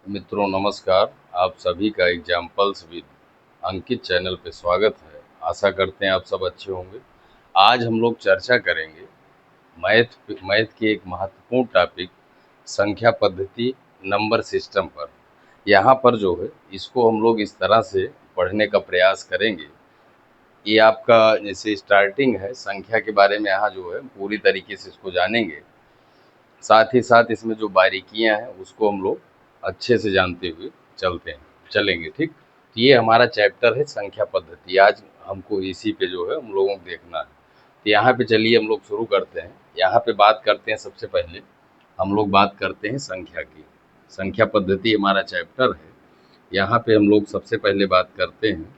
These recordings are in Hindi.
मित्रों नमस्कार। आप सभी का एग्जाम्पल्स विद अंकित चैनल पे स्वागत है। आशा करते हैं आप सब अच्छे होंगे। आज हम लोग चर्चा करेंगे मैथ के एक महत्वपूर्ण टॉपिक संख्या पद्धति नंबर सिस्टम पर। यहाँ पर जो है इसको हम लोग इस तरह से पढ़ने का प्रयास करेंगे। ये आपका जैसे स्टार्टिंग है संख्या के बारे में, यहाँ जो है पूरी तरीके से इसको जानेंगे। साथ ही साथ इसमें जो बारीकियां हैं उसको हम लोग अच्छे से जानते हुए चलेंगे। ठीक, तो ये हमारा चैप्टर है संख्या पद्धति। आज हमको इसी पे जो है हम लोगों को देखना है। तो यहाँ पे चलिए हम लोग शुरू करते हैं। यहाँ पे बात करते हैं, सबसे पहले हम लोग बात करते हैं संख्या की। संख्या पद्धति हमारा चैप्टर है। यहाँ पे हम लोग सबसे पहले बात करते हैं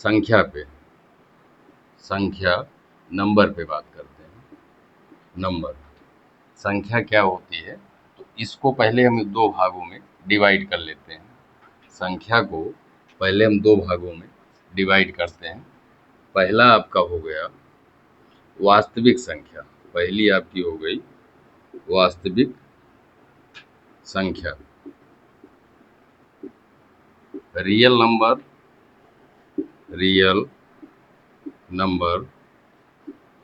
संख्या पे, संख्या नंबर पे बात करते हैं। नंबर संख्या क्या होती है, तो इसको पहले हम दो भागों में डिवाइड कर लेते हैं। संख्या को पहले हम दो भागों में डिवाइड करते हैं। पहला आपका हो गया वास्तविक संख्या, पहली आपकी हो गई वास्तविक संख्या, रियल नंबर, रियल नंबर।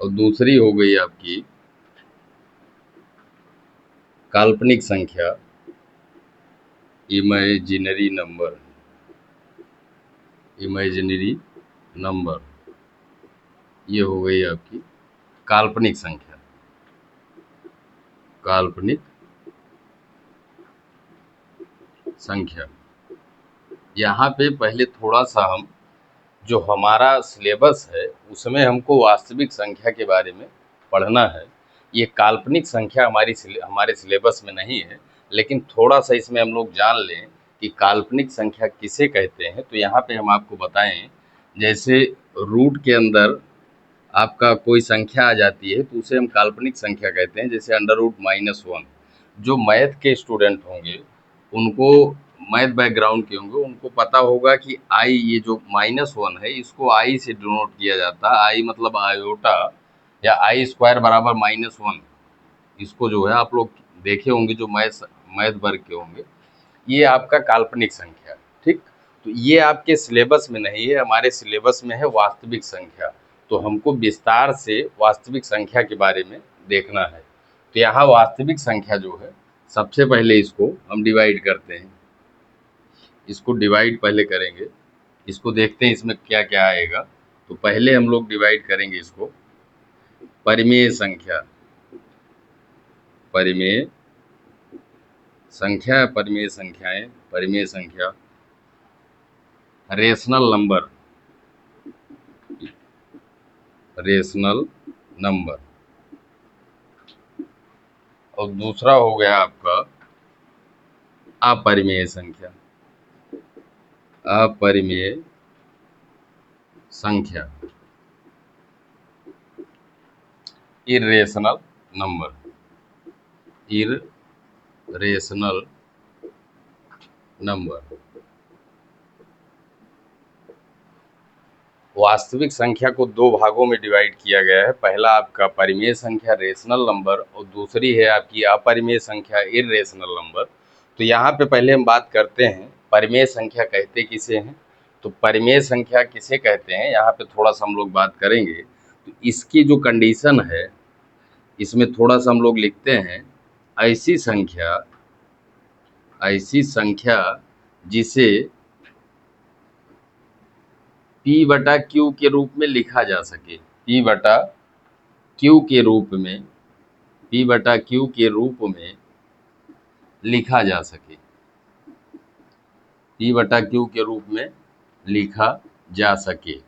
और दूसरी हो गई आपकी काल्पनिक संख्या, इमेजिनरी नंबर, इमेजिनरी नंबर। ये हो गई आपकी काल्पनिक संख्या, काल्पनिक संख्या। यहाँ पे पहले थोड़ा सा हम जो हमारा सिलेबस है उसमें हमको वास्तविक संख्या के बारे में पढ़ना है। ये काल्पनिक संख्या हमारे सिलेबस में नहीं है, लेकिन थोड़ा सा इसमें हम लोग जान लें कि काल्पनिक संख्या किसे कहते हैं। तो यहाँ पे हम आपको बताएं, जैसे रूट के अंदर आपका कोई संख्या आ जाती है तो उसे हम काल्पनिक संख्या कहते हैं। जैसे √-1। जो मैथ के स्टूडेंट होंगे, उनको मैथ बैकग्राउंड के होंगे, उनको पता होगा कि आई, ये जो -1 है इसको आई से डिनोट किया जाता है। आई मतलब आयोटा या आई² बराबर -1। इसको जो है आप लोग देखे होंगे, जो मैथ वर्ग के होंगे। ये आपका काल्पनिक संख्या। ठीक, तो ये आपके सिलेबस में नहीं है, हमारे सिलेबस में है वास्तविक संख्या। तो हमको विस्तार से वास्तविक संख्या के बारे में देखना है। तो यहाँ वास्तविक संख्या जो है, सबसे पहले इसको हम डिवाइड करते हैं। इसको डिवाइड पहले करेंगे, इसको देखते हैं इसमें क्या क्या आएगा। तो पहले हम लोग डिवाइड करेंगे इसको परिमेय संख्या, परिमेय संख्या, परिमेय संख्याएं, परिमेय संख्या, रेशनल नंबर, रेशनल नंबर। और दूसरा हो गया आपका अपरिमेय संख्या, अपरिमेय संख्या, इर्रेशनल नंबर, इर्रेशनल नंबर। वास्तविक संख्या को दो भागों में डिवाइड किया गया है। पहला आपका परिमेय संख्या रेशनल नंबर, और दूसरी है आपकी अपरिमेय संख्या इर्रेशनल नंबर। तो यहाँ पे पहले हम बात करते हैं परिमेय संख्या कहते किसे हैं। तो परिमेय संख्या किसे कहते हैं, यहाँ पे थोड़ा सा हम लोग बात करेंगे। तो इसकी जो कंडीशन है, इसमें थोड़ा सा हम लोग लिखते हैं, ऐसी संख्या, ऐसी संख्या जिसे P/Q के रूप में लिखा जा सके, P/Q के रूप में, P/Q के रूप में लिखा जा सके, P/Q के रूप में लिखा जा सके।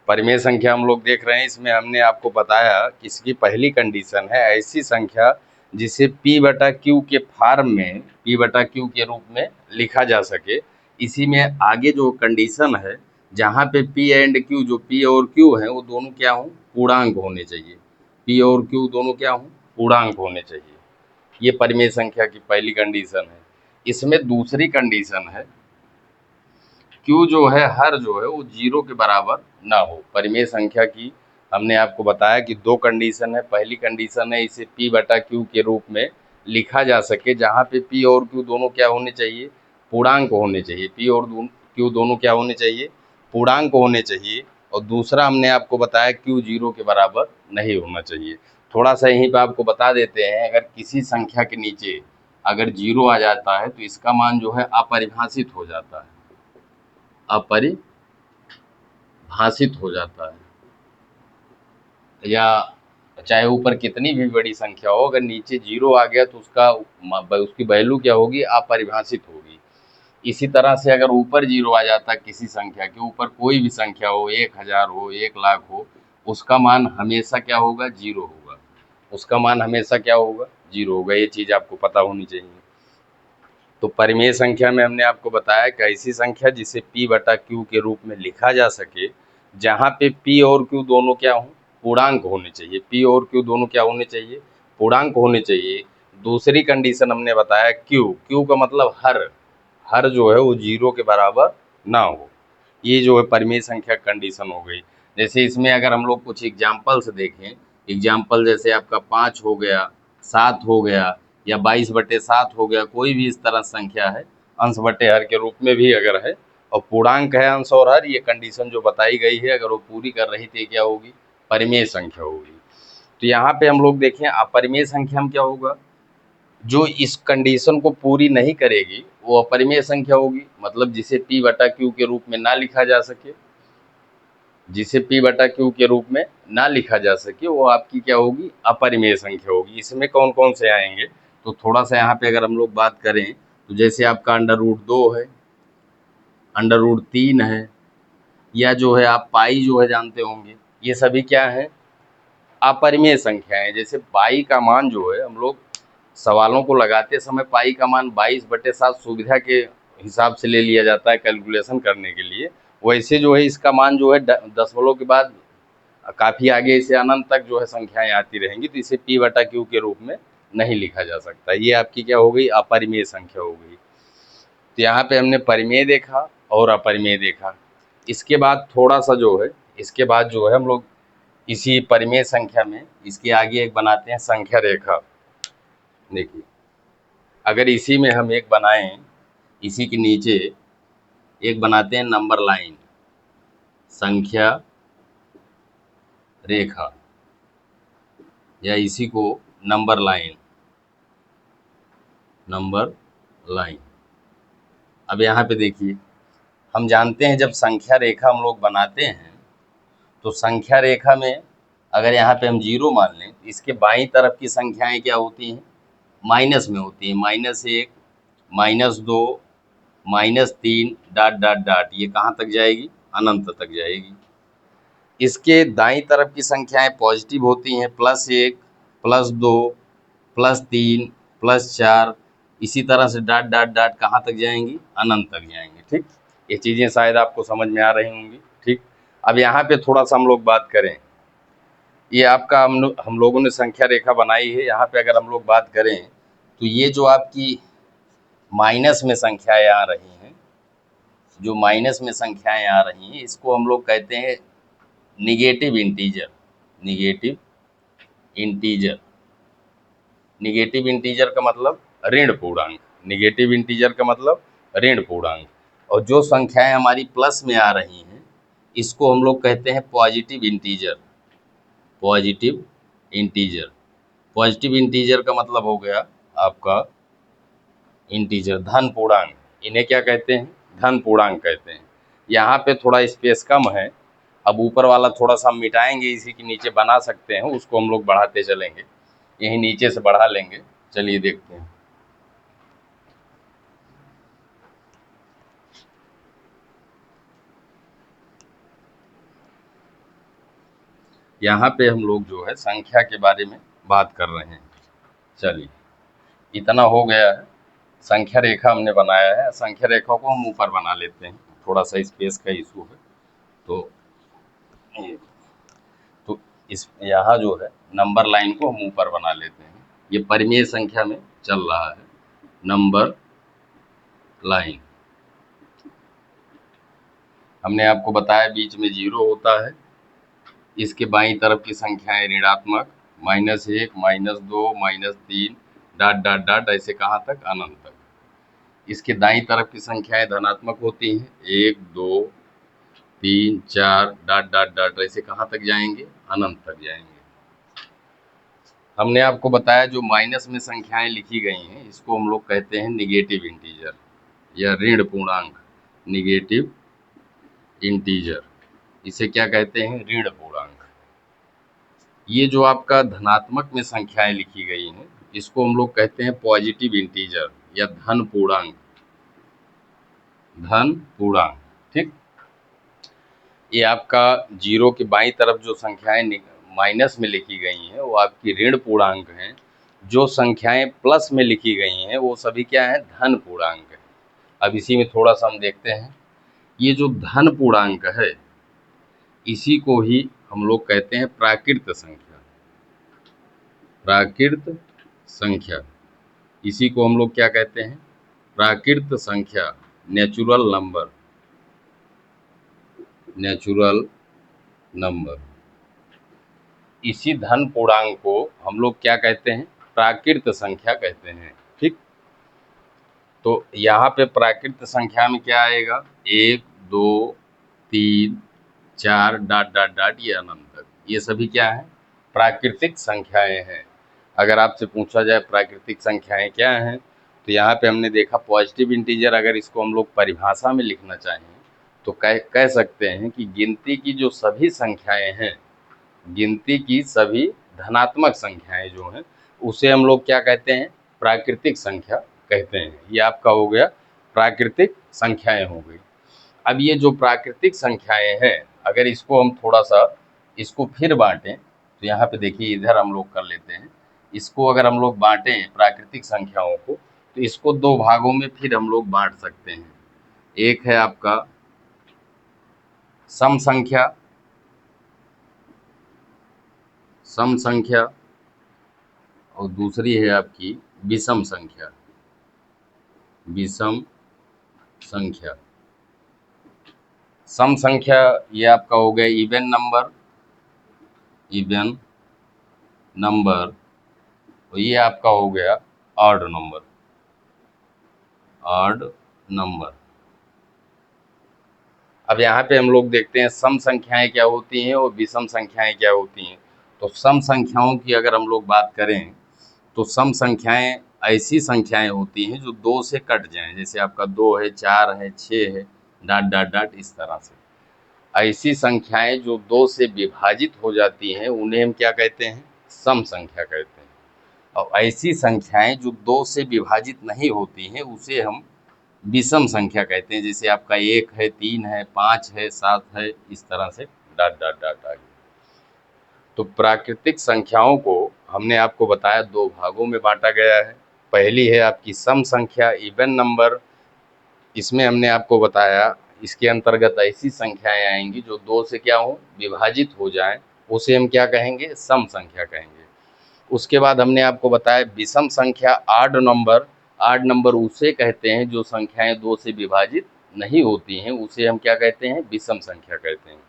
परिमेय संख्या हम लोग देख रहे हैं, इसमें हमने आपको बताया कि इसकी पहली कंडीशन है ऐसी संख्या जिसे P/Q के फॉर्म में, P/Q के रूप में लिखा जा सके। इसी में आगे जो कंडीशन है, जहाँ पे P एंड Q, जो P और Q हैं वो दोनों क्या हों, पूर्णांक होने चाहिए। P और Q दोनों क्या हों, पूर्णांक होने चाहिए। ये परिमेय संख्या की पहली कंडीशन है। इसमें दूसरी कंडीशन है, Q जो है हर जो है वो 0 के बराबर ना हो। परिमेय संख्या की हमने आपको बताया कि दो कंडीशन है। पहली कंडीशन है इसे P/Q के रूप में लिखा जा सके, जहाँ पे पी और क्यू दोनों क्या होने चाहिए, पूर्णांक होने चाहिए। पी और क्यू दोनों क्या होने चाहिए, पूर्णांक होने चाहिए। और दूसरा हमने आपको बताया क्यू 0 के बराबर नहीं होना चाहिए। थोड़ा सा यहीं पे आपको बता देते हैं, अगर किसी संख्या के नीचे अगर 0 आ जाता है तो इसका मान जो है अपरिभाषित हो जाता है, अपरिभाषित हो जाता है। या चाहे ऊपर कितनी भी बड़ी संख्या हो, अगर नीचे 0 आ गया तो उसकी वैल्यू क्या होगी, अपरिभाषित होगी। इसी तरह से अगर ऊपर 0 आ जाता है किसी संख्या के ऊपर, कोई भी संख्या हो, 1000 हो, 1,00,000 हो, उसका मान हमेशा क्या होगा, 0 होगा। उसका मान हमेशा क्या होगा, 0 होगा। ये चीज़ आपको पता होनी चाहिए। तो परिमेय संख्या में हमने आपको बताया कि ऐसी संख्या जिसे p बटा q के रूप में लिखा जा सके, जहाँ पे p और q दोनों क्या हों, पूर्णांक होने चाहिए। p और q दोनों क्या होने चाहिए, पूर्णांक होने चाहिए। दूसरी कंडीशन हमने बताया q का मतलब हर जो है वो 0 के बराबर ना हो। ये जो है परिमेय संख्या कंडीशन हो गई। जैसे इसमें अगर हम लोग कुछ एग्जाम्पल्स देखें, एग्जाम्पल जैसे आपका 5 हो गया, 7 हो गया, या 22/7 हो गया, कोई भी इस तरह संख्या है, अंश बटे हर के रूप में भी अगर है और पूर्णांक है अंश और हर, ये कंडीशन जो बताई गई है अगर वो पूरी कर रही थी, क्या होगी, परिमेय संख्या होगी। तो यहाँ पे हम लोग देखें अपरिमेय संख्या में क्या होगा, जो इस कंडीशन को पूरी नहीं करेगी वो अपरिमेय संख्या होगी। मतलब जिसे p बटा q के रूप में ना लिखा जा सके, जिसे p बटा q के रूप में ना लिखा जा सके, वो आपकी क्या होगी, अपरिमेय संख्या होगी। इसमें कौन कौन से आएंगे, तो थोड़ा सा यहाँ पे अगर हम लोग बात करें तो जैसे आपका अंडर रूट 2 है, अंडर रूट 3 है, या जो है आप पाई जो है जानते होंगे, ये सभी क्या है, अपरिमेय संख्या है। जैसे पाई का मान जो है, हम लोग सवालों को लगाते समय पाई का मान 22/7 सुविधा के हिसाब से ले लिया जाता है कैलकुलेशन करने के लिए। वैसे जो है इसका मान जो है दशमलव के बाद काफ़ी आगे इसे अनंत तक जो है संख्याएं आती रहेंगी, तो इसे p बटा q के रूप में नहीं लिखा जा सकता। ये आपकी क्या हो गई, अपरिमेय संख्या हो गई। तो यहाँ पे हमने परिमेय देखा और अपरिमेय देखा। इसके बाद थोड़ा सा जो है, इसके बाद जो है हम लोग इसी परिमेय संख्या में इसके आगे एक बनाते हैं संख्या रेखा। देखिए, अगर इसी में हम एक बनाएं, इसी के नीचे एक बनाते हैं नंबर लाइन, संख्या रेखा, या इसी को नंबर लाइन, नंबर लाइन। अब यहाँ पे देखिए, हम जानते हैं जब संख्या रेखा हम लोग बनाते हैं तो संख्या रेखा में अगर यहाँ पे हम 0 मान लें, इसके बाईं तरफ की संख्याएं क्या होती हैं, माइनस में होती है। -1, -2, -3 डॉट डॉट डॉट, ये कहाँ तक जाएगी, अनंत तक जाएगी। इसके दाईं तरफ की संख्याएं पॉजिटिव होती हैं, +1, +2, +3, +4, इसी तरह से डॉट डॉट डॉट कहाँ तक जाएंगी, अनंत तक जाएंगी। ठीक, ये चीज़ें शायद आपको समझ में आ रही होंगी। ठीक, अब यहाँ पे थोड़ा सा हम लोग बात करें, ये आपका हम लोगों ने संख्या रेखा बनाई है। यहाँ पे अगर हम लोग बात करें तो ये जो आपकी माइनस में संख्याएं आ रही हैं, जो माइनस में संख्याएं आ रही हैं, इसको हम लोग कहते हैं negative integer. Negative integer, negative integer का मतलब ऋण पूर्णांक। निगेटिव इंटीजर का मतलब ऋण पूर्णांक। और जो संख्याएं हमारी प्लस में आ रही हैं, इसको हम लोग कहते हैं positive integer. Positive integer, positive integer का मतलब हो गया आपका इंटीजर, धन पूर्णांक। इन्हें क्या कहते हैं, धन पूर्णांक कहते हैं। यहाँ पे थोड़ा स्पेस कम है, अब ऊपर वाला थोड़ा सा हम मिटाएंगे, इसी के नीचे बना सकते हैं, उसको हम लोग बढ़ाते चलेंगे, यही नीचे से बढ़ा लेंगे। चलिए देखते हैं। यहाँ पे हम लोग जो है संख्या के बारे में बात कर रहे हैं। चलिए, इतना हो गया है। संख्या रेखा हमने बनाया है, संख्या रेखा को हम ऊपर बना लेते हैं, थोड़ा सा स्पेस का इशू है। तो तो इस यहाँ जो है नंबर लाइन को हम ऊपर बना लेते हैं। ये परिमेय संख्या में चल रहा है, नंबर लाइन। हमने आपको बताया बीच में 0 होता है, इसके बाईं तरफ की संख्याएं ऋणात्मक, -1, -2, -3 डॉट डॉट डॉट ऐसे कहाँ तक, अनंत तक। इसके दाईं तरफ की संख्याएं धनात्मक होती हैं, 1 2 3 4 डॉट डॉट डॉट ऐसे कहाँ तक जाएंगे, अनंत तक जाएंगे। हमने आपको बताया जो माइनस में संख्याएं लिखी गई हैं इसको हम लोग कहते हैं निगेटिव इंटीजर या ऋण पूर्णांक, निगेटिव इंटीजर, इसे क्या कहते हैं, ऋण पूर्णांक। ये जो आपका धनात्मक में संख्याएं लिखी गई हैं इसको हम लोग कहते हैं पॉजिटिव इंटीजर या धन पूर्णांक, धन पूर्णांक। ठीक, ये आपका जीरो के बाईं तरफ जो संख्याएं माइनस में लिखी गई हैं वो आपकी ऋण पूर्णांक हैं, जो संख्याएं प्लस में लिखी गई हैं वो सभी क्या है, धन पूर्णांक है। अब इसी में थोड़ा सा हम देखते हैं, ये जो धन पूर्णांक है इसी को ही हम लोग कहते हैं प्राकृत संख्या, प्राकृत संख्या, इसी को हम लोग क्या कहते हैं, प्राकृत संख्या, नेचुरल नंबर, नेचुरल नंबर। इसी धन पूर्णांक को हम लोग क्या कहते हैं, प्राकृत संख्या कहते हैं। ठीक, तो यहाँ पे प्राकृत संख्या में क्या आएगा, 1 2 3 4 डॉट डॉट डॉट ये अनंत तक, ये सभी क्या है, प्राकृतिक संख्याएं हैं। अगर आपसे पूछा जाए प्राकृतिक संख्याएं क्या हैं, तो यहाँ पे हमने देखा पॉजिटिव इंटीजर, अगर इसको हम लोग परिभाषा में लिखना चाहें तो कह सकते हैं कि गिनती की जो सभी संख्याएं हैं, गिनती की सभी धनात्मक संख्याएं जो हैं उसे हम लोग क्या कहते हैं, प्राकृतिक संख्या कहते हैं। ये आपका हो गया प्राकृतिक संख्याएं हो गई। अब ये जो प्राकृतिक संख्याएं हैं अगर इसको हम थोड़ा सा इसको फिर बांटें तो यहाँ पे देखिए इधर हम लोग कर लेते हैं, इसको अगर हम लोग बांटें प्राकृतिक संख्याओं को तो इसको दो भागों में फिर हम लोग बांट सकते हैं। एक है आपका सम संख्या, सम संख्या, और दूसरी है आपकी विषम संख्या, विषम संख्या। सम संख्या ये आपका हो गया इवन नंबर, इवन नंबर, तो ये आपका हो गया ऑड नंबर, ऑड नंबर। अब यहाँ पे हम लोग देखते हैं सम संख्याएं क्या होती हैं और विषम संख्याएं क्या होती हैं। तो सम संख्याओं की अगर हम लोग बात करें तो सम संख्याएं ऐसी संख्याएं होती हैं जो 2 से कट जाएं, जैसे आपका 2 है, 4 है, 6 है, डॉट डॉट डॉट इस तरह से। ऐसी संख्याएं जो 2 से विभाजित हो जाती हैं उन्हें हम क्या कहते हैं, सम संख्या कहते हैं। और ऐसी संख्याएं जो 2 से विभाजित नहीं होती हैं उसे हम विषम संख्या कहते हैं, जैसे आपका 1 है, 3 है, 5 है, 7 है, इस तरह से डॉट डॉट डॉट आगे। तो प्राकृतिक संख्याओं को हमने आपको बताया दो भागों में बांटा गया है। पहली है आपकी सम संख्या, इवन नंबर, इसमें हमने आपको बताया इसके अंतर्गत ऐसी संख्याएं आएंगी जो 2 से क्या हो, विभाजित हो जाएं, उसे हम क्या कहेंगे, सम संख्या कहेंगे। उसके बाद हमने आपको बताया विषम संख्या, आड नंबर, आड नंबर उसे कहते हैं जो संख्याएं 2 से विभाजित नहीं होती हैं, उसे हम क्या कहते हैं, विषम संख्या कहते हैं।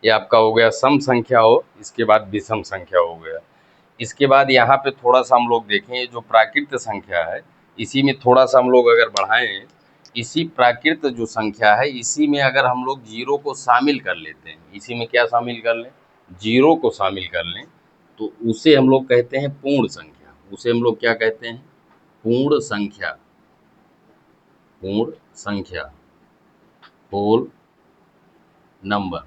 ये आपका हो गया सम संख्या हो, इसके बाद विषम संख्या हो गया। इसके बाद यहाँ पे थोड़ा सा हम लोग देखें जो प्राकृत संख्या है इसी में थोड़ा सा हम लोग अगर बढ़ाएं, इसी प्राकृत जो संख्या है इसी में अगर हम लोग जीरो को शामिल कर लेते हैं, इसी में क्या शामिल कर लें, जीरो को शामिल कर लें, तो उसे हम लोग कहते हैं पूर्ण संख्या। उसे हम लोग क्या कहते हैं, पूर्ण संख्या, पूर्ण संख्या, होल नंबर।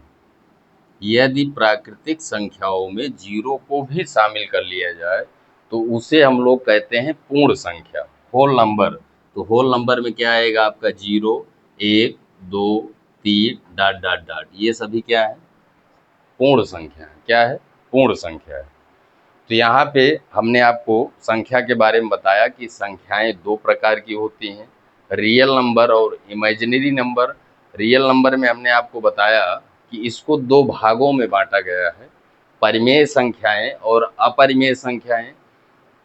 यदि प्राकृतिक संख्याओं में जीरो को भी शामिल कर लिया जाए तो उसे हम लोग कहते हैं पूर्ण संख्या, होल नंबर। तो होल नंबर में क्या आएगा आपका, 0 1 2 3 डॉट डॉट डॉट, ये सभी क्या है, पूर्ण संख्या है। क्या है, पूर्ण संख्या है। तो यहाँ पे हमने आपको संख्या के बारे में बताया कि संख्याएं दो प्रकार की होती हैं, रियल नंबर और इमेजिनरी नंबर। रियल नंबर में हमने आपको बताया कि इसको दो भागों में बांटा गया है, परिमेय संख्याएं और अपरिमेय संख्याएं।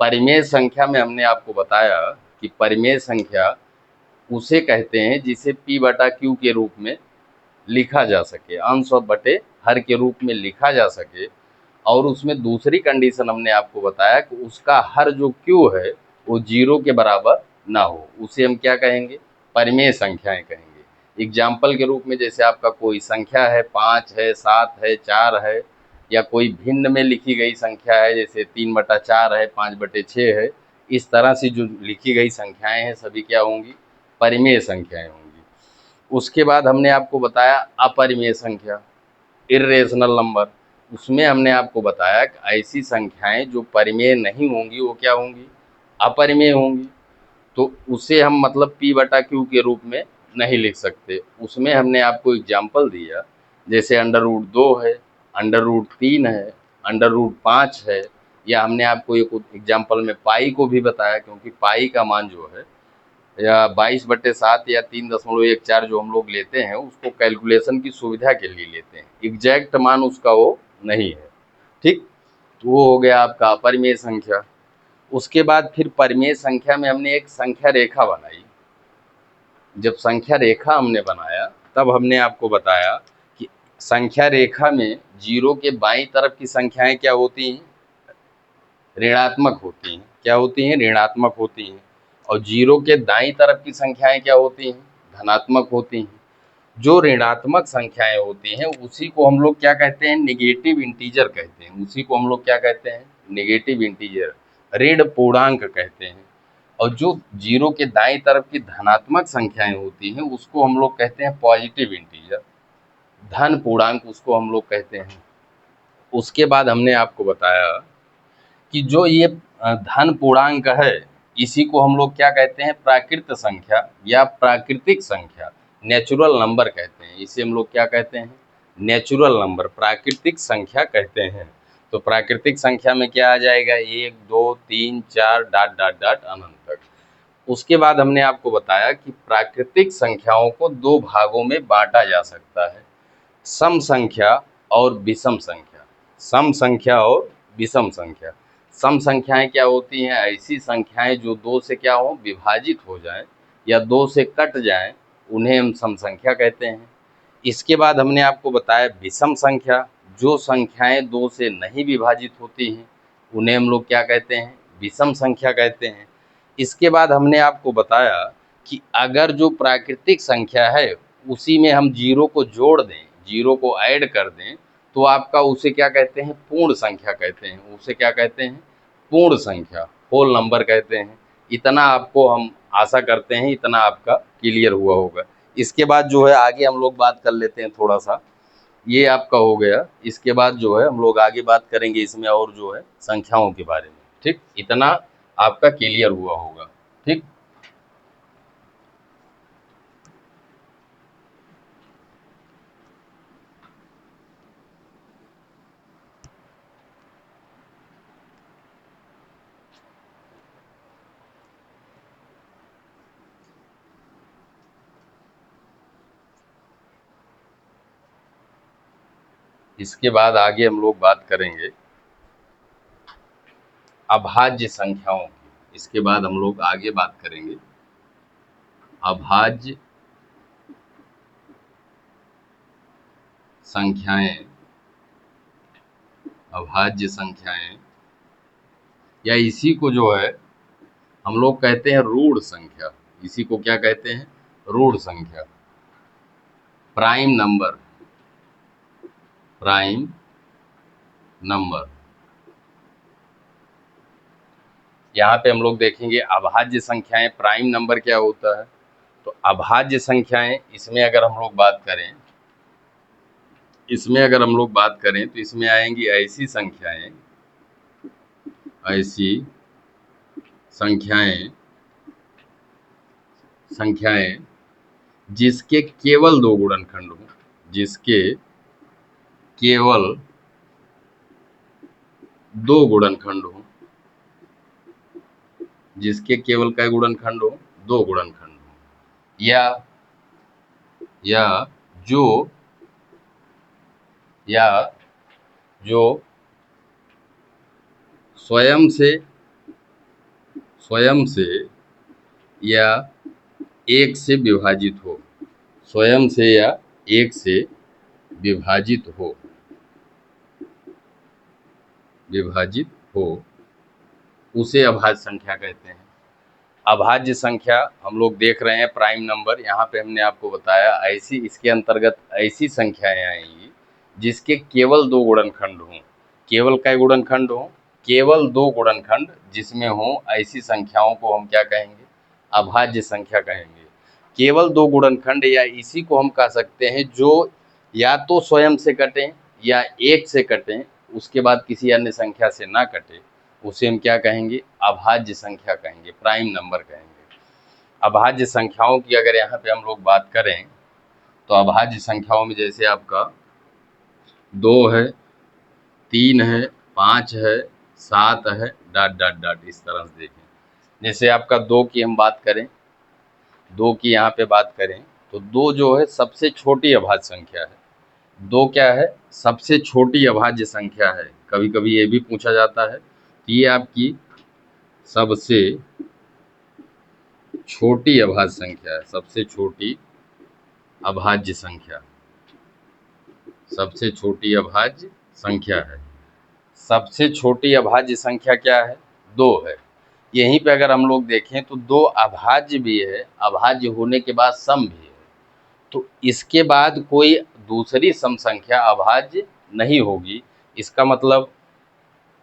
परिमेय संख्या में हमने आपको बताया कि परिमेय संख्या उसे कहते हैं जिसे P बटा Q के रूप में लिखा जा सके, अंश और बटे हर के रूप में लिखा जा सके, और उसमें दूसरी कंडीशन हमने आपको बताया कि उसका हर जो क्यू है वो 0 के बराबर ना हो, उसे हम क्या कहेंगे, परिमेय संख्याएं कहेंगे। एग्जाम्पल के रूप में जैसे आपका कोई संख्या है 5 है, 7 है, 4 है, या कोई भिन्न में लिखी गई संख्या है जैसे 3/4 है, 5/6 है, इस तरह से जो लिखी गई संख्याएं हैं सभी क्या होंगी, परिमेय संख्याएं होंगी। उसके बाद हमने आपको बताया अपरिमेय संख्या, इर्रेशनल नंबर। उसमें हमने आपको बताया कि ऐसी संख्याएं जो परिमेय नहीं होंगी वो क्या होंगी, अपरिमेय होंगी। तो उसे हम मतलब p/q के रूप में नहीं लिख सकते। उसमें हमने आपको एग्जाम्पल दिया जैसे √2 है, √3 है, √5 है, या हमने आपको एक एग्जाम्पल में पाई को भी बताया, क्योंकि पाई का मान जो है या 22/7 या 3.14 जो हम लोग लेते हैं उसको कैलकुलेशन की सुविधा के लिए लेते हैं, एग्जैक्ट मान उसका वो नहीं है। ठीक, तो वो हो गया आपका अपरिमेय संख्या। उसके बाद फिर परिमेय संख्या में हमने एक संख्या रेखा बनाई। जब संख्या रेखा हमने बनाया तब हमने आपको बताया कि संख्या रेखा में 0 के बाईं तरफ की संख्याएं क्या होती हैं, ऋणात्मक होती हैं। क्या होती हैं, ऋणात्मक होती हैं। और 0 के दाईं तरफ की संख्याएं क्या होती हैं, धनात्मक होती हैं। जो ऋणात्मक संख्याएं होती हैं उसी को हम लोग क्या कहते हैं, निगेटिव इंटीजर कहते हैं। उसी को हम लोग क्या कहते हैं, निगेटिव इंटीजर, ऋण पूर्णांक कहते हैं। और जो 0 के दाईं तरफ की धनात्मक संख्याएं होती हैं उसको हम लोग कहते हैं पॉजिटिव इंटीजर, धन पूर्णांक उसको हम लोग कहते हैं। उसके बाद हमने आपको बताया कि जो ये धन पूर्णांक है इसी को हम लोग क्या कहते हैं, प्राकृत संख्या या प्राकृतिक संख्या, नेचुरल नंबर कहते हैं। इसे हम लोग क्या कहते हैं, नेचुरल नंबर, प्राकृतिक संख्या कहते हैं। तो प्राकृतिक संख्या में क्या आ जाएगा, 1 2 3 4 डॉट डॉट डॉट अनंत तक। उसके बाद हमने आपको बताया कि प्राकृतिक संख्याओं को दो भागों में बांटा जा सकता है, सम संख्या और विषम संख्या। सम संख्या और विषम संख्या। सम संख्याएं क्या होती हैं, ऐसी संख्याएं जो 2 से क्या हो, विभाजित हो जाएं या 2 से कट जाएं, उन्हें हम सम संख्या कहते हैं। इसके बाद हमने आपको बताया विषम संख्या, जो संख्याएं 2 से नहीं विभाजित होती हैं उन्हें हम लोग क्या कहते हैं, विषम संख्या कहते हैं। इसके बाद हमने आपको बताया कि अगर जो प्राकृतिक संख्या है उसी में हम 0 को जोड़ दें, 0 को ऐड कर दें, तो आपका उसे क्या कहते हैं, पूर्ण संख्या कहते हैं। उसे क्या कहते हैं, पूर्ण संख्या, होल नंबर कहते हैं। इतना आपको हम आशा करते हैं इतना आपका क्लियर हुआ होगा। इसके बाद जो है आगे हम लोग बात कर लेते हैं थोड़ा सा, ये आपका हो गया। इसके बाद जो है हम लोग आगे बात करेंगे इसमें और जो है संख्याओं के बारे में। ठीक, इतना आपका क्लियर हुआ होगा। ठीक, इसके बाद आगे हम लोग बात करेंगे अभाज्य संख्याओं की। इसके बाद हम लोग आगे बात करेंगे अभाज्य संख्याएं, अभाज्य संख्याएं, या इसी को जो है हम लोग कहते हैं रूढ़ संख्या। इसी को क्या कहते हैं, रूढ़ संख्या, प्राइम नंबर, प्राइम नंबर। यहाँ पे हम लोग देखेंगे अभाज्य संख्याएं, प्राइम नंबर क्या होता है। तो अभाज्य संख्याएं, इसमें अगर हम लोग बात करें, इसमें अगर हम लोग बात करें तो इसमें आएंगी ऐसी संख्याएं, ऐसी संख्याएं, संख्याएं जिसके केवल दो गुणनखंड हो, जिसके केवल दो गुणनखंड हो, जिसके केवल कई गुणनखंड हो, दो गुणनखंड हो, या जो या जो स्वयं से या एक से विभाजित हो, स्वयं से या एक से विभाजित हो। विभाजित हो उसे अभाज्य संख्या कहते हैं। अभाज्य संख्या हम लोग देख रहे हैं प्राइम नंबर, यहाँ पे हमने आपको बताया ऐसी, इसके अंतर्गत ऐसी संख्याएं आएंगी जिसके केवल दो गुणनखंड हों। केवल कई गुणनखंड हों? केवल दो गुणनखंड जिसमें हों, ऐसी संख्याओं को हम क्या कहेंगे? अभाज्य संख्या कहेंगे। केवल दो गुणनखंड या इसी को हम कह सकते हैं जो या तो स्वयं से कटें या एक से कटें, उसके बाद किसी अन्य संख्या से ना कटे, उसे हम क्या कहेंगे? अभाज्य संख्या कहेंगे, प्राइम नंबर कहेंगे। अभाज्य संख्याओं की अगर यहाँ पे हम लोग बात करें तो अभाज्य संख्याओं में जैसे आपका 2 है, 3 है, 5 है, 7 है, डॉट डॉट डॉट, इस तरह से देखें। जैसे आपका 2 की हम बात करें, 2 की यहाँ पे बात करें तो 2 जो है सबसे छोटी अभाज्य संख्या है। 2 क्या है? सबसे छोटी अभाज्य संख्या है। कभी कभी ये भी पूछा जाता है, ये आपकी सबसे छोटी अभाज्य संख्या है। सबसे छोटी अभाज्य संख्या, सबसे छोटी अभाज्य संख्या है। सबसे छोटी अभाज्य संख्या क्या है? 2 है। यहीं पे अगर हम लोग देखें तो 2 अभाज्य भी है, अभाज्य होने के बाद सम भी है, तो इसके बाद कोई दूसरी सम संख्या अभाज्य नहीं होगी। इसका मतलब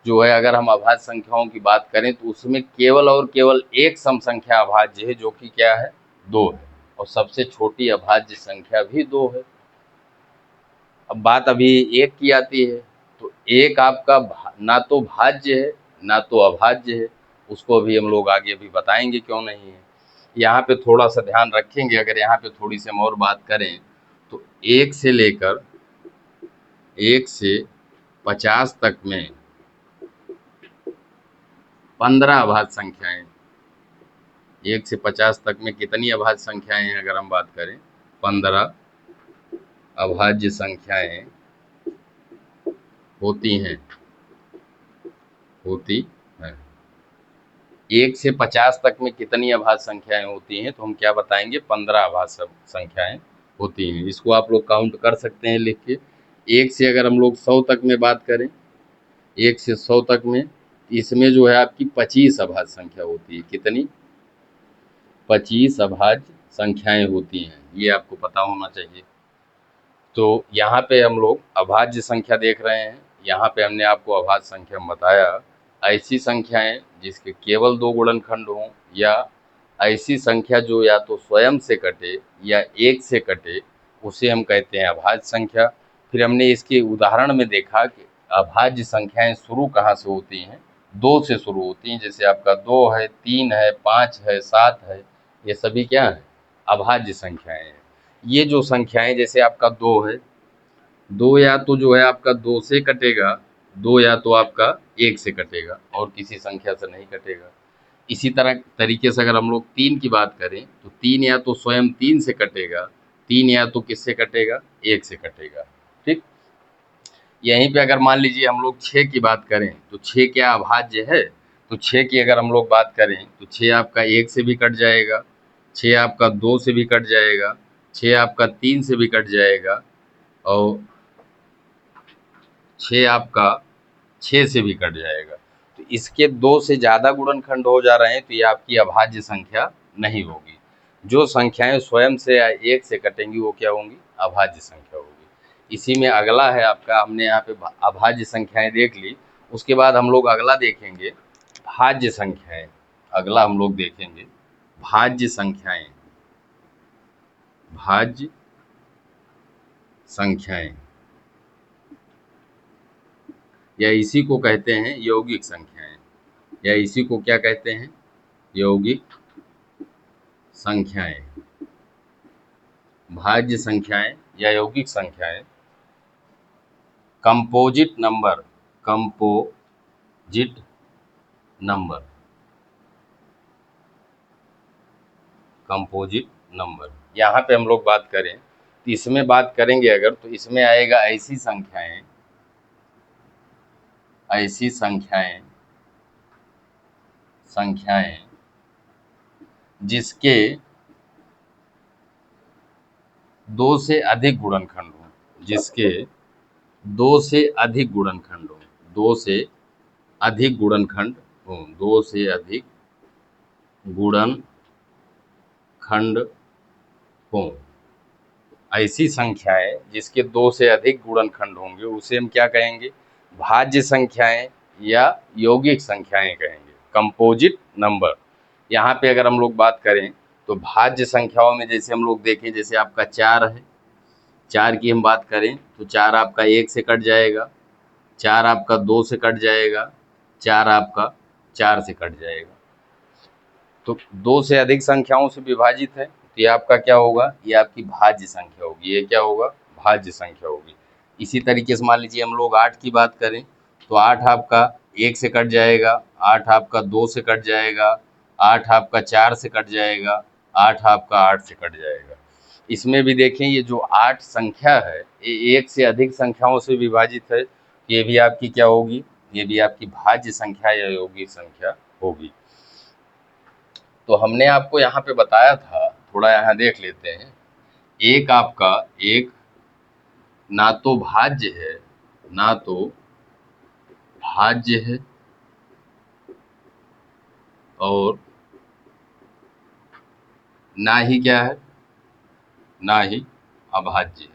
जो है, अगर हम अभाज्य संख्याओं की बात करें तो उसमें केवल और केवल एक सम संख्या अभाज्य है, जो कि क्या है? 2 है, और सबसे छोटी अभाज्य संख्या भी 2 है। अब बात अभी एक की आती है, तो एक आपका ना तो भाज्य है ना तो अभाज्य है, उसको भी हम लोग आगे भी बताएंगे क्यों नहीं है। यहाँ पे थोड़ा सा ध्यान रखेंगे, अगर यहाँ पे थोड़ी सी हम और बात करें तो 1 से लेकर 1 से 50 तक में 15 अभाज्य संख्याएं। 1 से 50 तक में कितनी अभाज्य संख्याएं हैं? अगर हम बात करें 15 अभाज्य संख्याएं होती हैं, होती हैं। 1 से 50 तक में कितनी अभाज्य संख्याएं होती हैं? तो हम क्या बताएंगे? 15 अभाज्य संख्याएं होती हैं। इसको आप लोग काउंट कर सकते हैं लिख के। 1 से अगर हम लोग 100 तक में बात करें, 1 से 100 तक में, इसमें जो है आपकी 25 अभाज्य संख्या होती है। कितनी? 25 अभाज्य संख्याएं होती हैं, ये आपको पता होना चाहिए। तो यहाँ पे हम लोग अभाज्य संख्या देख रहे हैं। यहाँ पे हमने आपको अभाज्य संख्या बताया ऐसी संख्याएं जिसके केवल दो गुणनखंड हों, या ऐसी संख्या जो या तो स्वयं से कटे या एक से कटे, उसे हम कहते हैं अभाज्य संख्या। फिर हमने इसके उदाहरण में देखा कि अभाज्य संख्याएं शुरू कहाँ से होती हैं? 2 से शुरू होती हैं। जैसे आपका 2 है, 3 है, 5 है, 7 है, ये सभी क्या है? अभाज्य संख्याएं हैं। ये जो संख्याएं, जैसे आपका 2 है, 2 या तो जो है आपका 2 से कटेगा, 2 या तो आपका 1 से कटेगा, और किसी संख्या से नहीं कटेगा। इसी तरह तरीके से अगर हम लोग 3 की बात करें तो 3 या तो स्वयं 3 से कटेगा, 3 या तो किससे कटेगा? 1 से कटेगा। ठीक। यहीं पे अगर मान लीजिए हम लोग 6 की बात करें तो 6 क्या अभाज्य है? तो 6 की अगर हम लोग बात करें तो 6 आपका 1 से भी कट जाएगा, 6 आपका 2 से भी कट जाएगा, 6 आपका 3 से भी कट जाएगा, और 6 आपका 6 से भी कट जाएगा। तो इसके 2 से ज़्यादा गुणनखंड हो जा रहे हैं तो ये आपकी अभाज्य संख्या नहीं होगी। जो संख्याएं स्वयं से या एक से कटेंगी वो क्या होंगी? अभाज्य संख्या होगी। इसी में अगला है आपका, हमने यहाँ पे अभाज्य संख्याएं देख ली, उसके बाद हम लोग अगला देखेंगे भाज्य संख्याएं। अगला हम लोग देखेंगे भाज्य संख्याएं। भाज्य संख्याएं, या इसी को कहते हैं यौगिक संख्याएं, या इसी को क्या कहते हैं? यौगिक संख्याएं। भाज्य संख्याएं या यौगिक संख्याएं composite number, composite number, composite number. यहाँ पे हम लोग बात करें तो इसमें बात करेंगे अगर, तो इसमें आएगा ऐसी संख्याएं, ऐसी संख्याएं, संख्याएं जिसके 2 से अधिक गुणनखंड हो, जिसके 2 से अधिक गुणनखंड हो, 2 से अधिक गुणनखंड हो, 2 से अधिक गुणनखंड हो। ऐसी संख्याएं जिसके 2 से अधिक गुणनखंड होंगे उसे हम क्या कहेंगे? भाज्य संख्याएं या यौगिक संख्याएं कहेंगे, कंपोजिट नंबर। यहाँ पे अगर हम लोग बात करें तो भाज्य संख्याओं में जैसे हम लोग देखें, जैसे आपका 4 है, 4 की हम बात करें तो 4 आपका 1 से कट जाएगा, 4 आपका 2 से कट जाएगा, 4 आपका 4 से कट जाएगा। तो 2 से अधिक संख्याओं से विभाजित है तो ये आपका क्या होगा? ये आपकी भाज्य संख्या होगी। ये क्या होगा? भाज्य संख्या होगी। इसी तरीके से मान लीजिए हम लोग 8 की बात करें तो 8 आपका 1 से कट जाएगा, 8 आपका 2 से कट जाएगा, 8 आपका 4 से कट जाएगा, 8 आपका 8 से कट जाएगा। इसमें भी देखें ये जो 8 संख्या है ये 1 से अधिक संख्याओं से विभाजित है, ये भी आपकी क्या होगी? ये भी आपकी भाज्य संख्या या यौगिक संख्या होगी। तो हमने आपको यहाँ पे बताया था, थोड़ा यहाँ देख लेते हैं। एक आपका एक ना तो भाज्य है, ना तो भाज्य है और ना ही क्या है? ना ही अभाज्य है।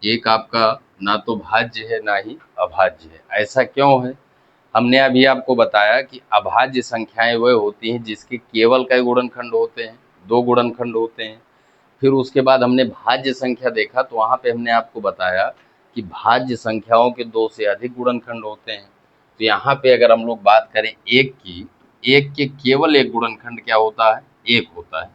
एक आपका ना तो भाज्य है ना ही अभाज्य है। ऐसा क्यों है? हमने अभी आपको बताया कि अभाज्य संख्याएं वह होती हैं जिसके केवल कई गुणनखंड होते हैं? 2 गुणनखंड होते हैं। फिर उसके बाद हमने भाज्य संख्या देखा तो वहाँ पे हमने आपको बताया कि भाज्य संख्याओं के 2 से अधिक गुणनखंड होते हैं। तो यहाँ पे अगर हम लोग बात करें एक की, एक के केवल एक गुणनखंड क्या होता है? एक होता है।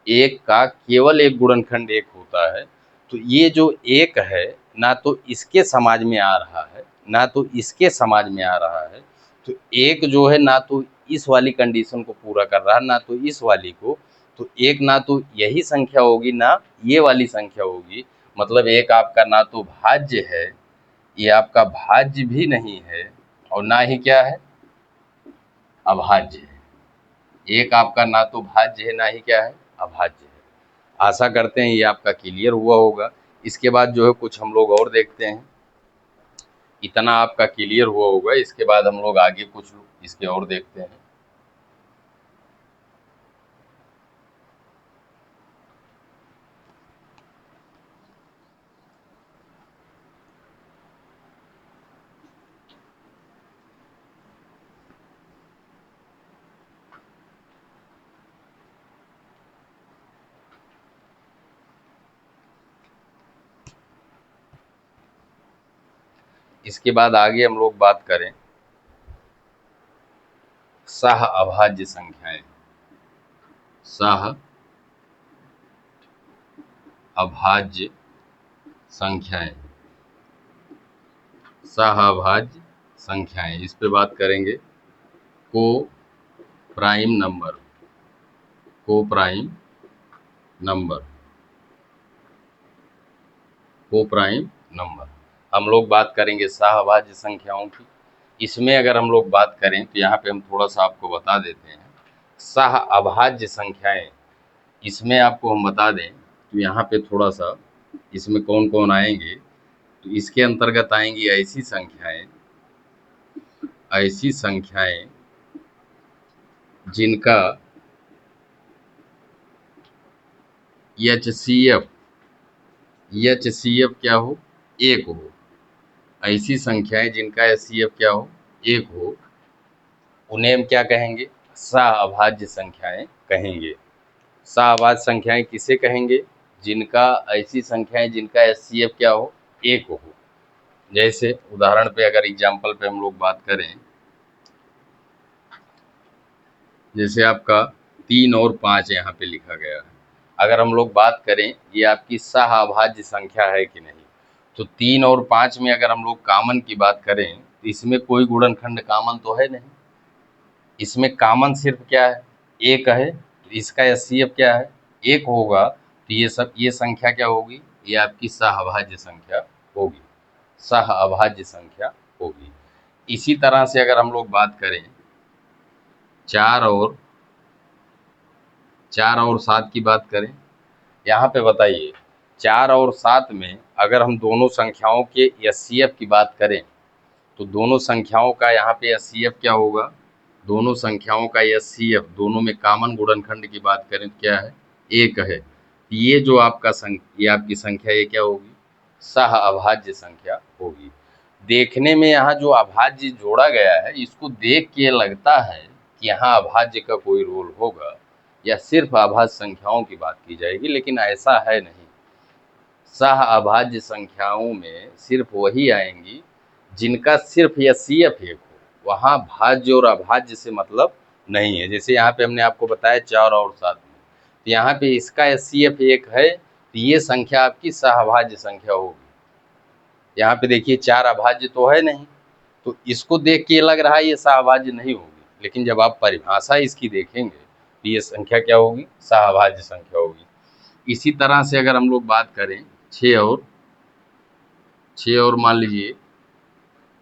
एक का केवल एक गुणनखंड एक होता है। तो ये जो एक है ना तो इसके समाज में आ रहा है ना तो इसके समाज में आ रहा है। तो एक जो है ना तो इस वाली कंडीशन को पूरा कर रहा है ना तो इस वाली को। तो एक ना तो यही संख्या होगी ना ये वाली संख्या होगी। मतलब एक आपका ना तो भाज्य है, ये आपका भाज्य भी नहीं है और ना ही क्या है? अभाज्य है। एक आपका ना तो भाज्य है ना ही क्या है? अभाज्य है। आशा करते हैं ये आपका क्लियर हुआ होगा। इसके बाद जो है कुछ हम लोग और देखते हैं। इतना आपका क्लियर हुआ होगा, इसके बाद हम लोग आगे कुछ इसके और देखते हैं। इसके बाद आगे हम लोग बात करें सह अभाज्य संख्याएं। सह अभाज्य संख्याएं, सह अभाज्य संख्याएं, इस पे बात करेंगे। को प्राइम नंबर, को प्राइम नंबर, को प्राइम नंबर। हम लोग बात करेंगे सहअभाज्य संख्याओं की। इसमें अगर हम लोग बात करें तो यहाँ पे हम थोड़ा सा आपको बता देते हैं। सहअभाज्य संख्याएं, इसमें आपको हम बता दें तो यहाँ पे थोड़ा सा इसमें कौन कौन आएंगे। तो इसके अंतर्गत आएंगी ऐसी संख्याएं जिनका HCF क्या हो? एक हो। ऐसी संख्याएं जिनका HCF क्या हो? एक हो, उन्हें हम क्या कहेंगे? सहअभाज्य संख्याएं कहेंगे। सहअभाज्य संख्याएं किसे कहेंगे? जिनका, ऐसी संख्याएं जिनका HCF क्या हो? एक हो। जैसे उदाहरण पे अगर एग्जाम्पल पे हम लोग बात करें, जैसे आपका 3 और 5 यहाँ पे लिखा गया है। अगर हम लोग बात करें ये आपकी सहअभाज्य संख्या है कि नहीं, तो 3 और 5 में अगर हम लोग कॉमन की बात करें तो इसमें कोई गुणनखंड कॉमन तो है नहीं। इसमें कॉमन सिर्फ क्या है? एक है। तो इसका HCF क्या है? एक होगा। तो ये संख्या क्या होगी? ये आपकी सहअभाज्य संख्या होगी। सहअभाज्य संख्या होगी। इसी तरह से अगर हम लोग बात करें 4 और 7 की बात करें, यहाँ पे बताइए 4 और 7 में अगर हम दोनों संख्याओं के HCF की बात करें तो दोनों संख्याओं का यहाँ पे एचसीएफ क्या होगा, दोनों संख्याओं का एचसीएफ, दोनों में कॉमन गुणनखंड की बात करें तो क्या है, एक है। ये जो आपका ये आपकी संख्या ये क्या होगी, सह अभाज्य संख्या होगी। देखने में यहाँ जो अभाज्य जोड़ा गया है इसको देख के लगता है कि यहाँ अभाज्य का कोई रोल होगा या सिर्फ अभाज्य संख्याओं की बात की जाएगी, लेकिन ऐसा है नहीं। सह अभाज्य संख्याओं में सिर्फ वही आएंगी जिनका सिर्फ एचसीएफ एक हो, वहाँ भाज्य और अभाज्य से मतलब नहीं है। जैसे यहाँ पे हमने आपको बताया 4 और 7 में, तो यहाँ पे इसका एचसीएफ एक है, तो ये संख्या आपकी सहअभाज्य संख्या होगी। यहाँ पे देखिए 4 अभाज्य तो है नहीं, तो इसको देख के लग रहा है ये सहअभाज्य नहीं होगी, लेकिन जब आप परिभाषा इसकी देखेंगे तो ये संख्या क्या होगी, सहअभाज्य संख्या होगी। इसी तरह से अगर हम लोग बात करें 6 और मान लीजिए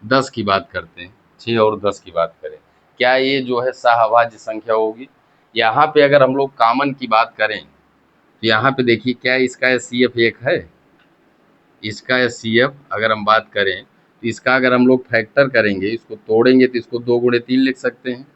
10 की बात करते हैं, 6 और 10 की बात करें, क्या ये जो है सहअभाज्य संख्या होगी। यहाँ पे अगर हम लोग कॉमन की बात करें तो यहाँ पे देखिए क्या इसका एचसीएफ एक है, इसका एचसीएफ अगर हम बात करें तो इसका अगर हम लोग फैक्टर करेंगे, इसको तोड़ेंगे तो इसको 2 गुणे 3 लिख सकते हैं,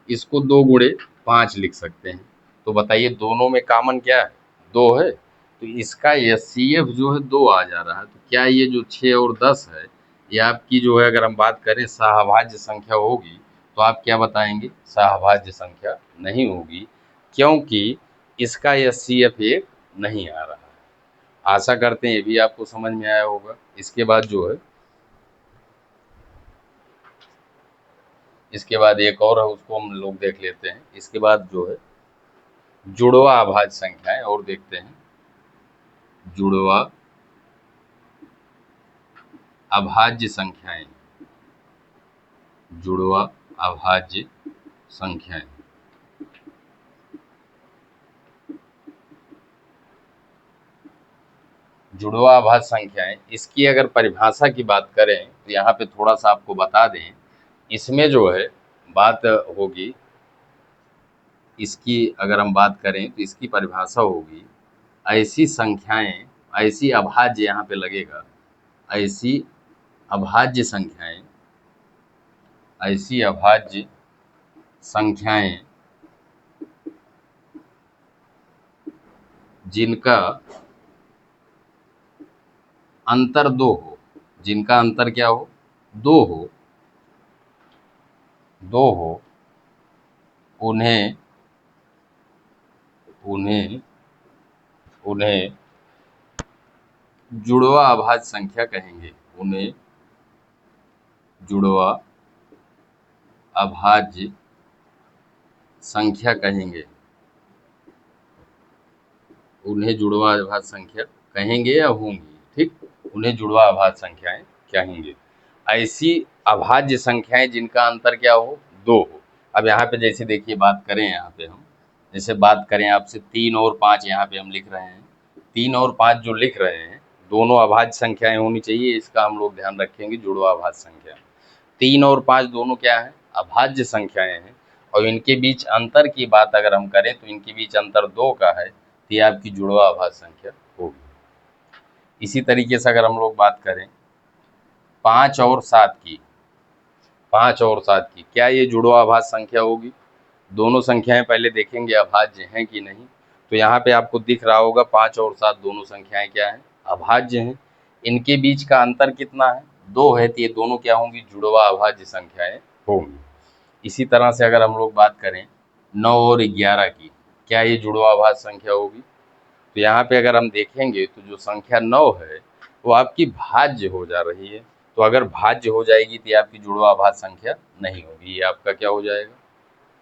इसको 2 गुणे 5 लिख सकते हैं। तो बताइए दोनों में कॉमन क्या है, 2 है, तो इसका एचसीएफ जो है 2 आ जा रहा है। तो क्या ये जो 6 और 10 है ये आपकी जो है अगर हम बात करें सहअभाज्य संख्या होगी, तो आप क्या बताएंगे, सहअभाज्य संख्या नहीं होगी, क्योंकि इसका एचसीएफ एक नहीं आ रहा है। आशा करते हैं ये भी आपको समझ में आया होगा। इसके बाद जो है, इसके बाद एक और है उसको हम लोग देख लेते हैं। इसके बाद जो है जुड़वा अभाज्य संख्याएं और देखते हैं। जुड़वा अभाज्य संख्याएं, जुड़वा अभाज्य संख्याएं, जुड़वा अभाज्य संख्याएं, इसकी अगर परिभाषा की बात करें तो यहाँ पे थोड़ा सा आपको बता दें, इसमें जो है बात होगी, इसकी अगर हम बात करें तो इसकी परिभाषा होगी ऐसी संख्याएं, ऐसी अभाज्य यहाँ पे लगेगा, ऐसी अभाज्य संख्याएं, ऐसी अभाज्य संख्याएं जिनका अंतर 2 हो, जिनका अंतर क्या हो, 2 हो, 2 हो, उन्हें उन्हें उन्हें जुड़वा अभाज्य संख्या कहेंगे, उन्हें जुड़वा अभाज्य संख्या कहेंगे, उन्हें जुड़वा अभाज्य संख्या कहेंगे या होंगी, ठीक, उन्हें जुड़वा अभाज्य संख्याएं कहेंगे। ऐसी अभाज्य संख्याएं जिनका अंतर क्या हो, 2 हो। अब यहाँ पे जैसे देखिए बात करें, यहाँ पे हम जैसे बात करें आपसे 3 और 5 यहाँ पे हम लिख रहे हैं, 3 और 5 जो लिख रहे हैं दोनों अभाज्य संख्याएं होनी चाहिए, इसका हम लोग ध्यान रखेंगे। जुड़वा अभाज्य संख्या 3 और 5 दोनों क्या है, अभाज्य संख्याएं हैं, और इनके बीच अंतर की बात अगर हम करें तो इनके बीच अंतर 2 का है, तो ये आपकी जुड़वा अभाज्य संख्या होगी। इसी तरीके से अगर हम लोग बात करें 5 और 7 की, 5 और 7 की, क्या ये जुड़वा अभाज्य संख्या होगी। दोनों संख्याएं पहले देखेंगे अभाज्य हैं कि नहीं, तो यहाँ पे आपको दिख रहा होगा 5 और 7 दोनों संख्याएं क्या हैं, अभाज्य हैं। इनके बीच का अंतर कितना है, 2 है, तो ये दोनों क्या होंगी, जुड़वा अभाज्य संख्याएं होंगी। इसी तरह से अगर हम लोग बात करें 9 और 11 की, क्या ये जुड़वा अभाज्य संख्या होगी। तो यहाँ पे अगर हम देखेंगे तो जो संख्या 9 है वो आपकी भाज्य हो जा रही है, तो अगर भाज्य हो जाएगी तो ये आपकी जुड़वा अभाज्य संख्या नहीं होगी, ये आपका क्या हो जाएगा,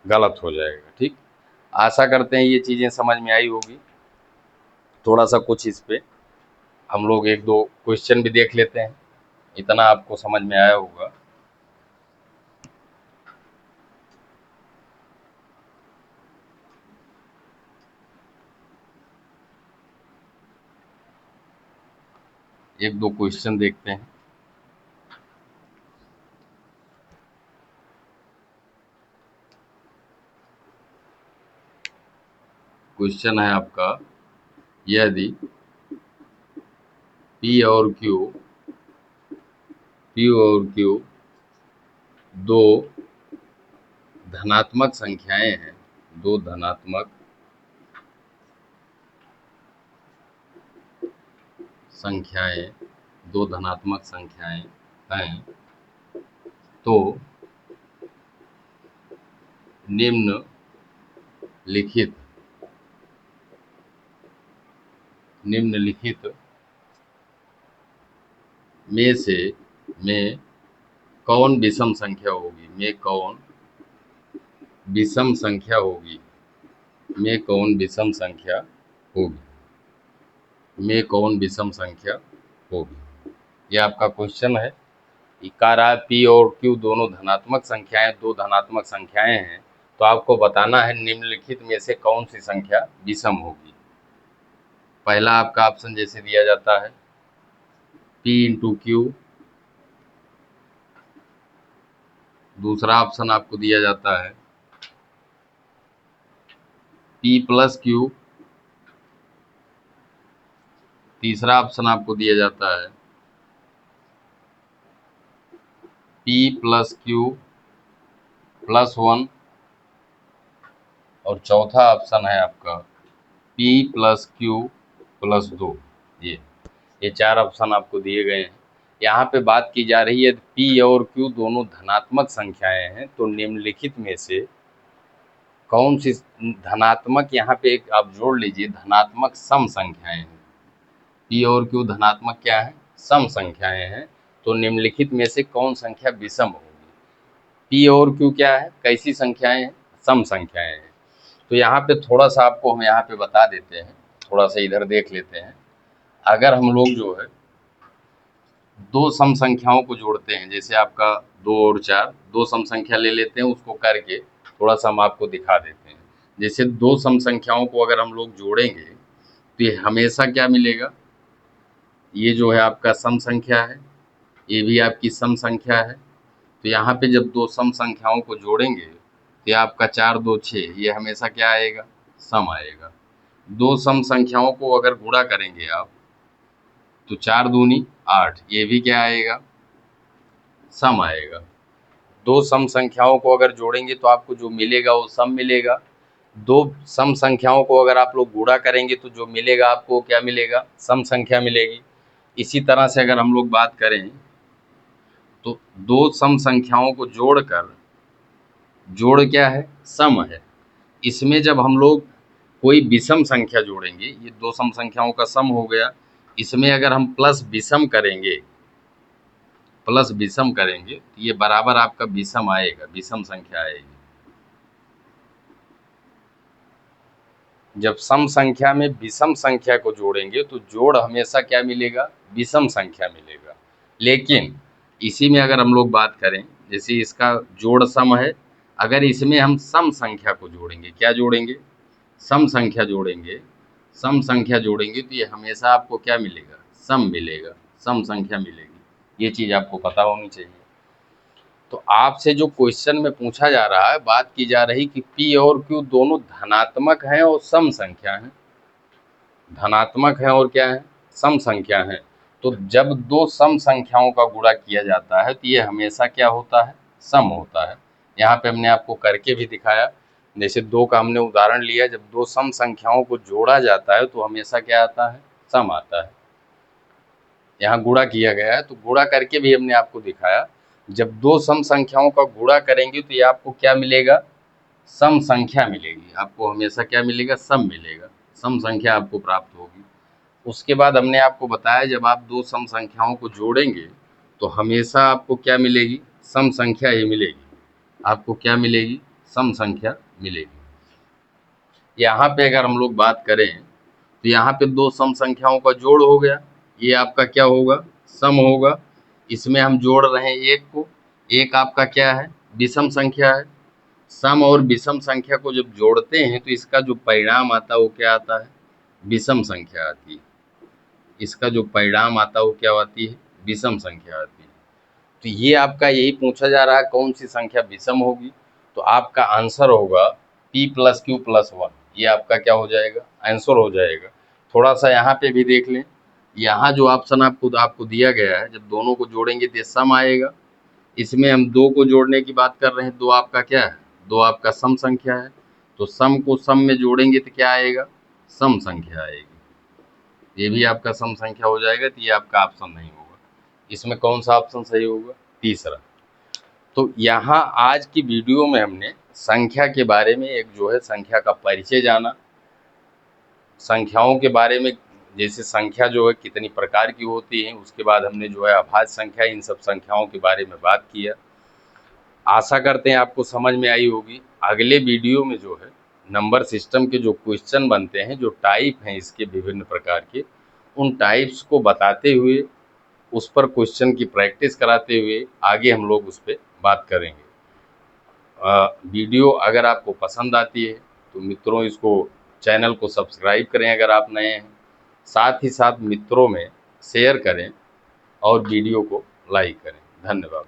गलत हो जाएगा, ठीक। आशा करते हैं ये चीज़ें समझ में आई होगी। थोड़ा सा कुछ इस पे हम लोग 1-2 क्वेश्चन भी देख लेते हैं, इतना आपको समझ में आया होगा। एक दो क्वेश्चन देखते हैं। क्वेश्चन है आपका, यदि P और Q दो धनात्मक संख्याएं हैं, दो धनात्मक संख्याएं, दो धनात्मक संख्याएं हैं, तो निम्नलिखित में कौन विषम संख्या होगी, में कौन विषम संख्या होगी, में कौन विषम संख्या होगी, में कौन विषम संख्या होगी। ये आपका क्वेश्चन है। कह रहा है पी और क्यू दोनों धनात्मक संख्याएं, दो धनात्मक संख्याएं हैं, तो आपको बताना है निम्नलिखित में से कौन सी संख्या विषम होगी। पहला आपका ऑप्शन जैसे दिया जाता है P इंटू क्यू, दूसरा ऑप्शन आपको दिया जाता है P प्लस क्यू, तीसरा ऑप्शन आपको दिया जाता है P प्लस क्यू प्लस 1, और चौथा ऑप्शन है आपका P प्लस क्यू प्लस 2। ये चार ऑप्शन आपको दिए गए हैं। यहाँ पे बात की जा रही है P और Q दोनों धनात्मक संख्याएं हैं, तो निम्नलिखित में से कौन सी धनात्मक, यहाँ पे एक आप जोड़ लीजिए, धनात्मक सम संख्याएं हैं। P और Q धनात्मक क्या है, सम संख्याएं हैं, तो निम्नलिखित में से कौन संख्या विषम होगी। P और Q क्या है, कैसी संख्याएं हैं, सम संख्याएं हैं। तो यहाँ पे थोड़ा सा आपको हम यहाँ पे बता देते हैं, थोड़ा सा इधर देख लेते हैं। अगर हम लोग जो है दो सम संख्याओं को जोड़ते हैं, जैसे आपका 2 और 4, दो सम संख्या ले लेते हैं, उसको करके थोड़ा सा हम आपको दिखा देते हैं। जैसे दो सम संख्याओं को अगर हम लोग जोड़ेंगे तो ये हमेशा क्या मिलेगा, ये जो है आपका सम संख्या है, ये भी आपकी सम संख्या है। तो यहाँ पे जब दो सम संख्याओं को जोड़ेंगे तो ये आपका 4 2 6, ये हमेशा क्या आएगा, सम आएगा। दो सम संख्याओं को अगर गुणा करेंगे आप तो 4 दूनी 8, ये भी क्या आएगा, सम आएगा। दो सम संख्याओं को अगर जोड़ेंगे तो आपको जो मिलेगा वो सम मिलेगा। दो सम संख्याओं को अगर आप लोग गुणा करेंगे तो जो मिलेगा आपको क्या मिलेगा, सम संख्या मिलेगी। इसी तरह से अगर हम लोग बात करें तो दो सम संख्याओं को जोड़कर, जोड़ क्या है, सम है। इसमें जब हम लोग कोई विषम संख्या जोड़ेंगे, ये दो सम संख्याओं का सम हो गया, इसमें अगर हम प्लस विषम करेंगे, प्लस विषम करेंगे तो ये बराबर आपका विषम आएगा, विषम संख्या आएगी। जब सम संख्या में विषम संख्या को जोड़ेंगे तो जोड़ हमेशा क्या मिलेगा, विषम संख्या मिलेगा। लेकिन इसी में अगर हम लोग बात करें, जैसे इसका जोड़ सम है, अगर इसमें हम सम संख्या को जोड़ेंगे, क्या जोड़ेंगे, सम संख्या जोड़ेंगे, सम संख्या जोड़ेंगे तो ये हमेशा आपको क्या मिलेगा, सम मिलेगा, सम संख्या मिलेगी। ये चीज़ आपको पता होनी चाहिए। तो आपसे जो क्वेश्चन में पूछा जा रहा है, बात की जा रही कि P और Q दोनों धनात्मक हैं और सम संख्या हैं, धनात्मक हैं और क्या है, सम संख्या हैं। तो जब दो सम संख्याओं का गुणा किया जाता है तो ये हमेशा क्या होता है, सम होता है। यहाँ पे हमने आपको करके भी दिखाया, जैसे 2 का हमने उदाहरण लिया, जब दो सम संख्याओं को जोड़ा जाता है तो हमेशा क्या आता है, सम आता है। यहाँ गुणा किया गया है तो गुणा करके भी हमने आपको दिखाया, जब दो सम संख्याओं का गुणा करेंगे तो ये आपको क्या मिलेगा, सम संख्या मिलेगी। आपको हमेशा क्या मिलेगा, सम मिलेगा, सम संख्या आपको प्राप्त होगी। उसके बाद हमने आपको बताया जब आप दो सम संख्याओं को जोड़ेंगे तो हमेशा आपको क्या मिलेगी, सम संख्या ही मिलेगी। आपको क्या मिलेगी, सम संख्या मिलेगी। यहाँ पे अगर हम लोग बात करें तो यहाँ पे दो सम संख्याओं का जोड़ हो गया, ये आपका क्या होगा, सम होगा। इसमें हम जोड़ रहे हैं एक को, एक आपका क्या है, विषम संख्या है। सम और विषम संख्या को जब जोड़ते हैं तो इसका जो परिणाम आता है वो क्या आता है, विषम संख्या आती है। इसका जो परिणाम आता है वो क्या आती है, विषम संख्या आती है। तो ये आपका यही पूछा जा रहा है कौन सी संख्या विषम होगी, तो आपका आंसर होगा P प्लस क्यू प्लस 1। ये आपका क्या हो जाएगा, आंसर हो जाएगा। थोड़ा सा यहाँ पे भी देख लें, यहाँ जो ऑप्शन आपको दिया गया है, जब दोनों को जोड़ेंगे तो ये सम आएगा, इसमें हम 2 को जोड़ने की बात कर रहे हैं। 2 आपका क्या है? 2 आपका सम संख्या है, तो सम को सम में जोड़ेंगे तो क्या आएगा? सम संख्या आएगी। ये भी आपका सम संख्या हो जाएगा, तो ये आपका ऑप्शन नहीं होगा। इसमें कौन सा ऑप्शन सही होगा? तीसरा। तो यहाँ आज की वीडियो में हमने संख्या के बारे में एक जो है संख्या का परिचय जाना, संख्याओं के बारे में, जैसे संख्या जो है कितनी प्रकार की होती है, उसके बाद हमने जो है अभाज्य संख्या, इन सब संख्याओं के बारे में बात किया। आशा करते हैं आपको समझ में आई होगी। अगले वीडियो में जो है नंबर सिस्टम के जो क्वेश्चन बनते हैं, जो टाइप हैं इसके विभिन्न प्रकार के, उन टाइप्स को बताते हुए, उस पर क्वेश्चन की प्रैक्टिस कराते हुए आगे हम लोग उस पर बात करेंगे। वीडियो अगर आपको पसंद आती है तो मित्रों इसको, चैनल को सब्सक्राइब करें अगर आप नए हैं, साथ ही साथ मित्रों में शेयर करें और वीडियो को लाइक करें। धन्यवाद।